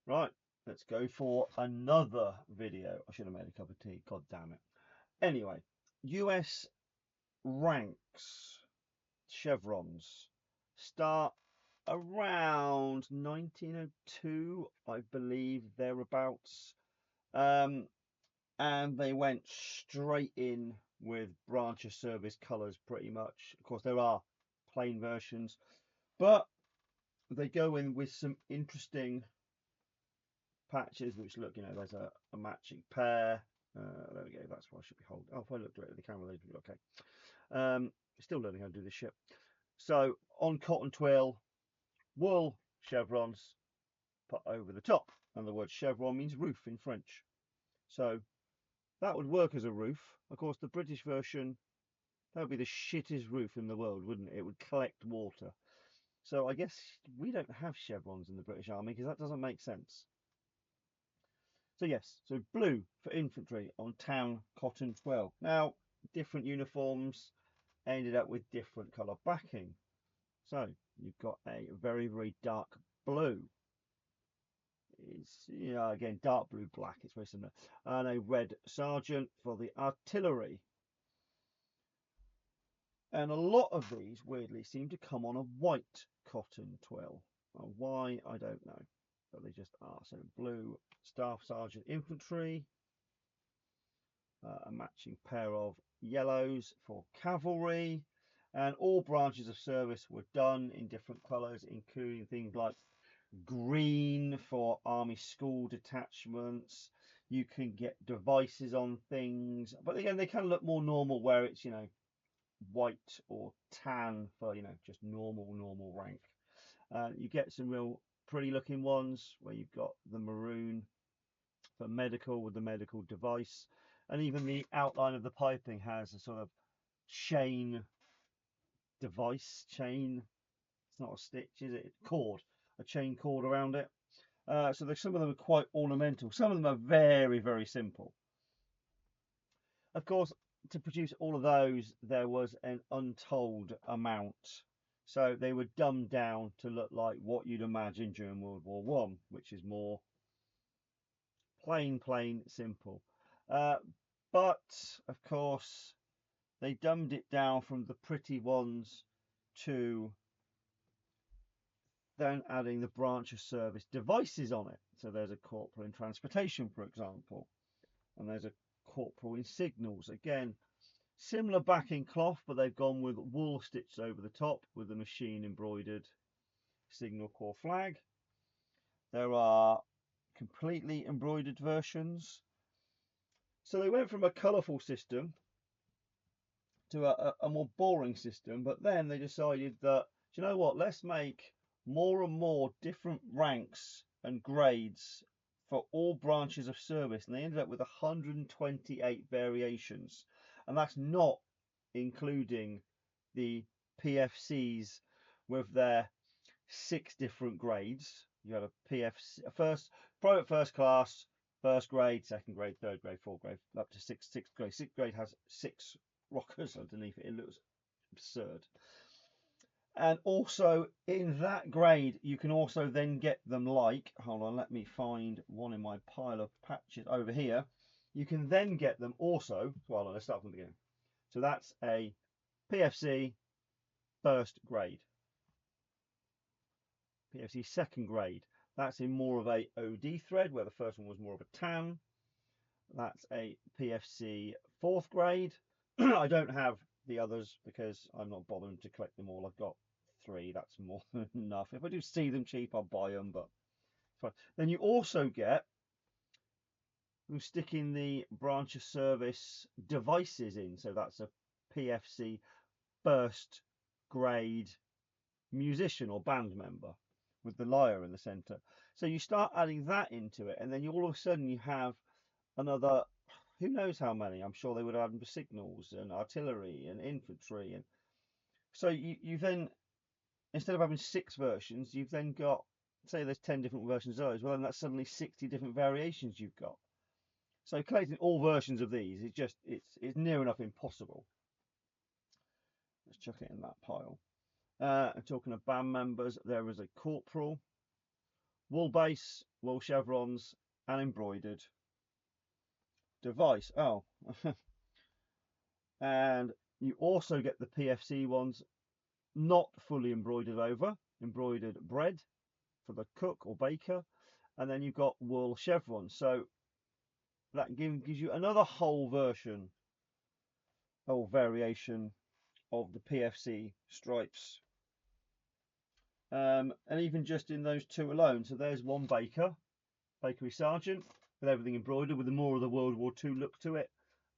Right, let's go for another video. I should have made a cup of tea, god damn it. Anyway, US ranks chevrons start around 1902, I believe, thereabouts. Um, and they went straight in with branch of service colours pretty much. Of course, there are plain versions, but they go in with some interesting patches which look, there's a matching pair. There we go, that's what I should be holding. Oh, if I look directly at the camera, they'd be okay. Still learning how to do this shit. So on cotton twill, wool chevrons put over the top, and the word chevron means roof in French. So that would work as a roof. Of course, the British version, that would be the shittest roof in the world, wouldn't it? It would collect water. So I guess we don't have chevrons in the British Army because that doesn't make sense. So yes, so blue for infantry on town cotton twill. Now, different uniforms ended up with different colour backing. So you've got a very, very dark blue. It's, again, dark blue, black, it's very similar. And a red sergeant for the artillery. And a lot of these, weirdly, seem to come on a white cotton twill. Why, I don't know. But they just are. So blue staff sergeant infantry. A matching pair of yellows for cavalry. And all branches of service were done in different colours, including things like green for army school detachments. You can get devices on things, but again, they can look more normal where it's, white or tan for, just normal rank. You get some real pretty looking ones where you've got the maroon for medical with the medical device, and even the outline of the piping has a sort of chain device. Chain, it's not a stitch, is it? Cord, a chain cord around it. So some of them are quite ornamental. Some of them are very, very simple. Of course, to produce all of those, there was an untold amount. So they were dumbed down to look like what you'd imagine during World War One, which is more plain, simple. But of course, they dumbed it down from the pretty ones to then adding the branch of service devices on it. So there's a corporal in transportation, for example, and there's a corporal in signals. Again, similar backing cloth, but they've gone with wool stitched over the top with the machine embroidered signal corps flag. There are completely embroidered versions. So they went from a colourful system to a more boring system, but then they decided that, do you know what, let's make more and more different ranks and grades for all branches of service, and they ended up with 128 variations, and that's not including the PFCs with their 6 different grades. You have a PFC, private first class, first grade, second grade, third grade, fourth grade, up to sixth grade. Sixth grade has 6 rockers underneath it. It looks absurd. And also in that grade, you can also then get them like, hold on, let me find one in my pile of patches over here. You can then get them also, well, let's start from the beginning. So that's a PFC first grade. PFC second grade. That's in more of a OD thread, where the first one was more of a tan. That's a PFC fourth grade. I don't have the others because I'm not bothering to collect them all. I've got 3. That's more than enough. If I do see them cheap, I'll buy them, but fine. Then you also get, I'm sticking the branch of service devices in. So that's a PFC first grade musician or band member with the lyre in the center. So you start adding that into it, and then all of a sudden you have another, who knows how many. I'm sure they would have signals and artillery and infantry, and so you then, instead of having 6 versions, you've then got, say there's 10 different versions of those. Well, then that's suddenly 60 different variations you've got. So collecting all versions of these is just, it's near enough impossible. Let's chuck it in that pile. And talking of band members, there is a corporal wool base, wool chevrons, and embroidered device. Oh, and you also get the PFC ones not fully embroidered over, embroidered bread for the cook or baker, and then you've got wool chevrons. So that gives you another whole version or variation of the PFC stripes. And even just in those two alone, so there's one bakery sergeant with everything embroidered with the more of the World War II look to it,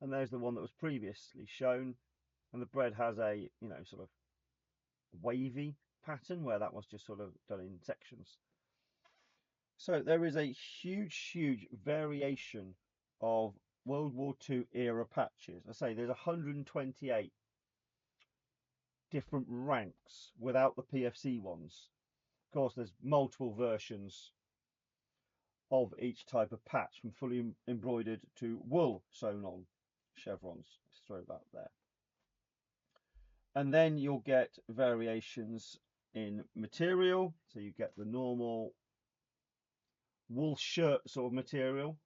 and there's the one that was previously shown, and the bread has a sort of wavy pattern where that was just sort of done in sections. So there is a huge variation of World War II era patches. I say there's 128 different ranks without the PFC ones. Of course, there's multiple versions of each type of patch, from fully embroidered to wool sewn on chevrons. Let's throw that there. And then you'll get variations in material. So you get the normal wool shirt sort of material.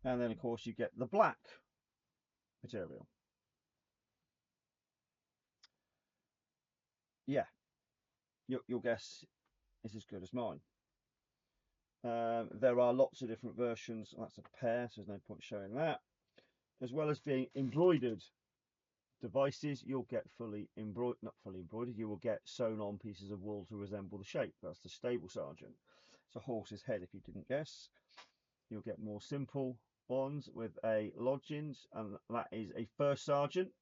And then, of course, you get the black material. Yeah, your guess is as good as mine. There are lots of different versions. That's a pair, so there's no point showing that. As well as being embroidered devices, you'll get not fully embroidered, you will get sewn on pieces of wool to resemble the shape. That's the stable sergeant. It's a horse's head, if you didn't guess. You'll get more simple ones with a lodgings, and that is a first sergeant.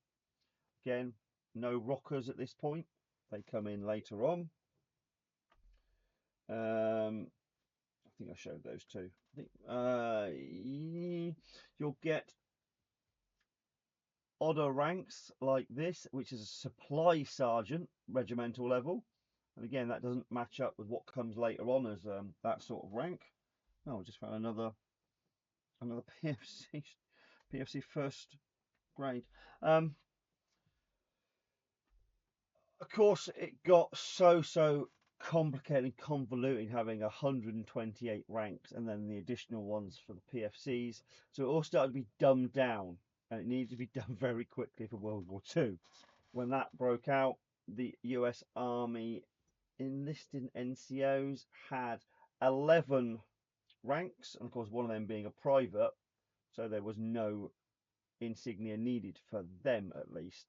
Again, no rockers at this point. They come in later on. I think I showed those two. I think you'll get odder ranks like this, which is a supply sergeant regimental level, and again that doesn't match up with what comes later on as that sort of rank. Oh, I just found another PFC first grade. Of course, it got so complicated and convoluted having 128 ranks and then the additional ones for the PFCs. So it all started to be dumbed down, and it needed to be done very quickly for World War II. When that broke out, the US Army enlisted NCOs had 11 ranks, and of course one of them being a private, so there was no insignia needed for them at least.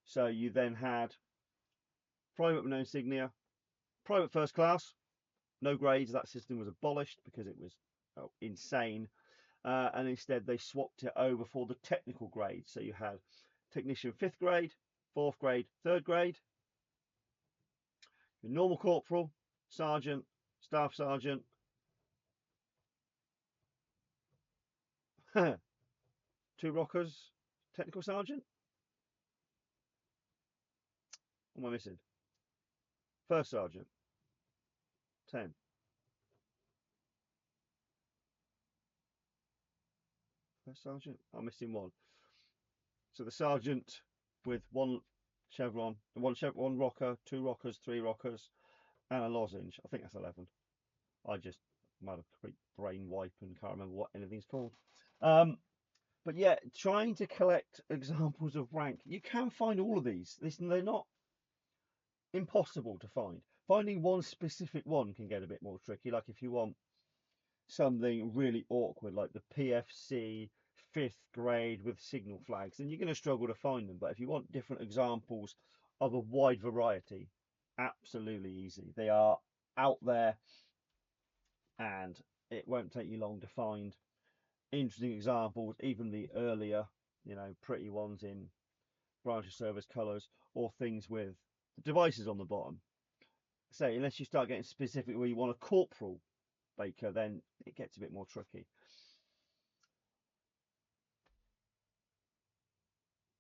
So you then had private with no insignia, private first class, no grades. That system was abolished because it was insane, and instead they swapped it over for the technical grades. So you had technician 5th grade, 4th grade, 3rd grade, your normal corporal, sergeant, staff sergeant, 2 rockers, technical sergeant. What am I missing? First sergeant, 10. First sergeant, I'm missing 1. So the sergeant with 1 chevron, 1 rocker, 2 rockers, 3 rockers, and a lozenge. I think that's 11. I just had a quick brain wipe and can't remember what anything's called. But yeah, trying to collect examples of rank, you can find all of these. They're not impossible to find. Finding one specific one can get a bit more tricky. Like if you want something really awkward, like the PFC 5th grade with signal flags, then you're going to struggle to find them. But if you want different examples of a wide variety, absolutely easy. They are out there, and it won't take you long to find interesting examples, even the earlier, pretty ones in branch of service colours, or things with the devices on the bottom. Say, unless you start getting specific where you want a corporal baker, then it gets a bit more tricky.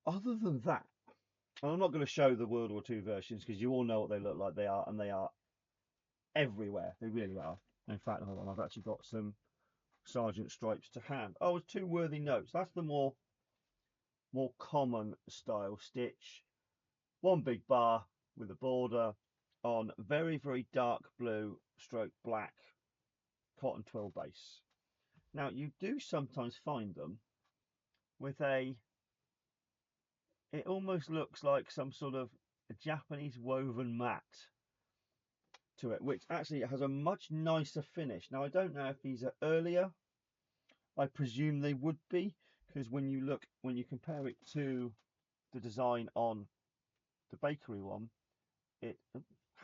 Other than that, and I'm not going to show the World War II versions because you all know what they look like. They are everywhere. They really are. In fact, hold on, I've actually got some sergeant stripes to hand. Oh, 2 worthy notes. That's the more common style stitch. 1 big bar with a border on very dark blue stroke black cotton twill base. Now you do sometimes find them with it almost looks like some sort of a Japanese woven mat to it, which actually has a much nicer finish. Now I don't know if these are earlier. I presume they would be, because when you compare it to the design on the bakery one, it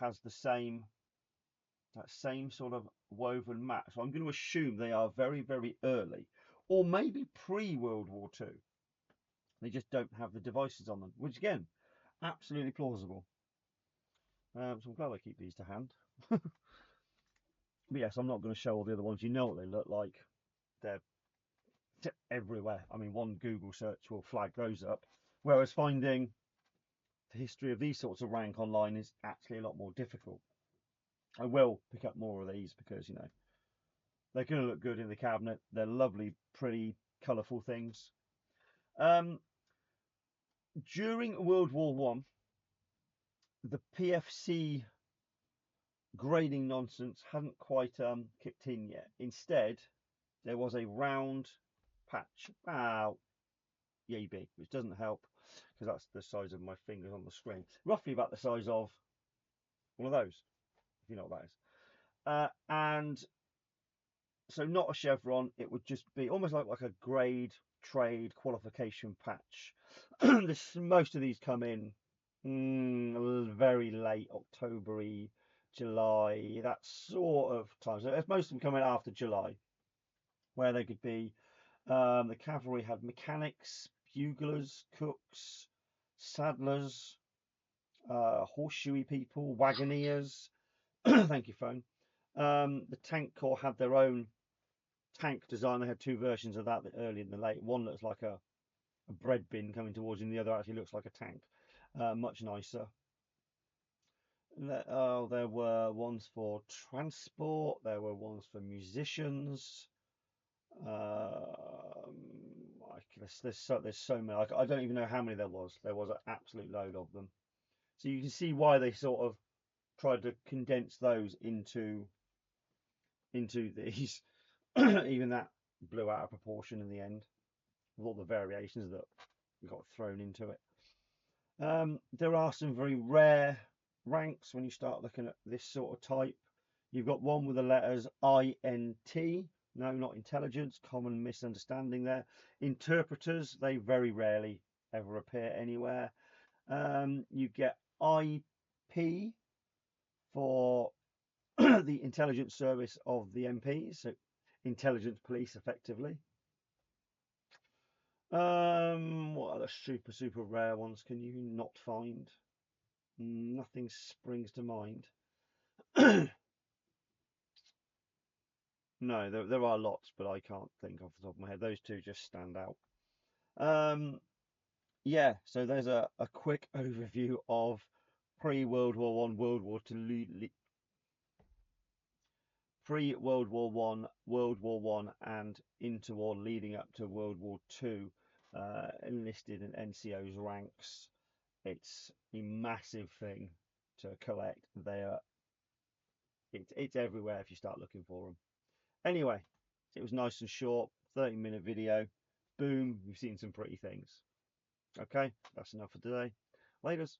has that same sort of woven mat. So I'm going to assume they are very, very early, or maybe pre-World War II. They just don't have the devices on them, which again, absolutely plausible. So I'm glad I keep these to hand. But yes, I'm not going to show all the other ones. You know what they look like. They're everywhere. I mean, one Google search will flag those up. Whereas finding the history of these sorts of rank online is actually a lot more difficult. I will pick up more of these because, you know, they're going to look good in the cabinet. They're lovely, pretty, colourful things. During World War One, the PFC grading nonsense hadn't quite kicked in yet. Instead, there was a round patch about yay big, which doesn't help because that's the size of my fingers on the screen. Roughly about the size of one of those, if you know what that is. And so not a chevron, it would just be almost like a grade trade qualification patch. Most of these come in very late October-y, July, that sort of time. So most of them come in after July, where they could be the cavalry had mechanics, buglers, cooks, saddlers, horseshoey people, wagoneers. Thank you, phone. The tank corps had their own tank design. They had two versions of that, the early and the late. One looks like a bread bin coming towards you, and the other actually looks like a tank. Much nicer. There were ones for transport. There were ones for musicians. There's so many. I don't even know how many there was. There was an absolute load of them. So you can see why they sort of tried to condense those into these. Even that blew out of proportion in the end with all the variations that got thrown into it. There are some very rare ranks when you start looking at this sort of type. You've got one with the letters INT. No, not intelligence. Common misunderstanding there. Interpreters, they very rarely ever appear anywhere. You get IP for the intelligence service of the MPs, so intelligence police effectively. What other super rare ones can you not find? Nothing springs to mind. No, there are lots, but I can't think off the top of my head. Those two just stand out. Yeah, so there's a quick overview of pre-World War One, World War Two, pre-World War One, World War One, and into or leading up to World War Two, enlisted and NCOs ranks. It's a massive thing to collect. It's everywhere if you start looking for them. Anyway, it was nice and short, 30-minute video. Boom, we've seen some pretty things. Okay, that's enough for today. Laters.